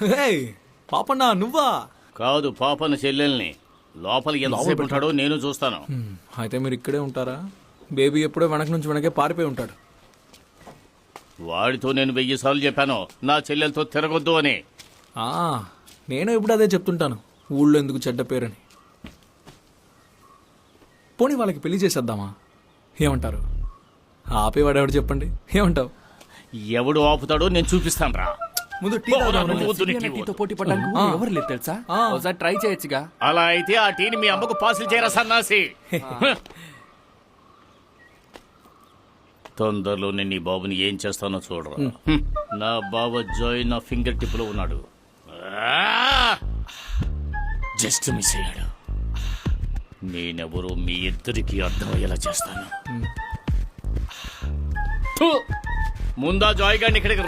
హే పాపన్నా నువ్వా? కాదు, పాపన చెల్లెల్ని. లోపల ఎంతసేపు ఉంటాడో నేను చూస్తాను. అయితే మీరు ఇక్కడే ఉంటారా? బేబీ ఎప్పుడో వెనక నుంచి వెనకే పారిపోయి ఉంటాడు. వాడితో నేను 1000 సార్లు చెప్పాను నా చెల్లెలతో తిరగొద్దు అని. ఆ, నేను ఇప్పుడు అదే చెప్తుంటాను, ఊళ్ళో ఎందుకు చెడ్డ పేరని. పోనీ వాళ్ళకి పెళ్లి చేసేద్దామా? ఏమంటారు? ఆపేవాడు ఎవడు చెప్పండి, ఏమంటావు? ఎవడు ఆపుతాడో నేను చూపిస్తాను రా. ముందు టీ తాగుదాం రండి. టీతో పోటీ పడ్డానికి ఎవరు లేదు తెలుసా? ఒకసారి ట్రై చేయొచ్చుగా. అలా అయితే ఆ టీని మీ అమ్మకు పాసులు చేయరా సన్నాసి. తొందరలో నేను నీ బాబుని ఏం చేస్తానో చూడరా. నా బావ జాయ్ నా ఫింగర్ టిప్ లో ఉన్నాడు. జస్ట్ మిస్ అయ్యాడు. నేనెవరో మీ ఇద్దరికి అర్థమయ్యేలా చేస్తాను. ముందా జాయ్ గారిని ఇక్కడికి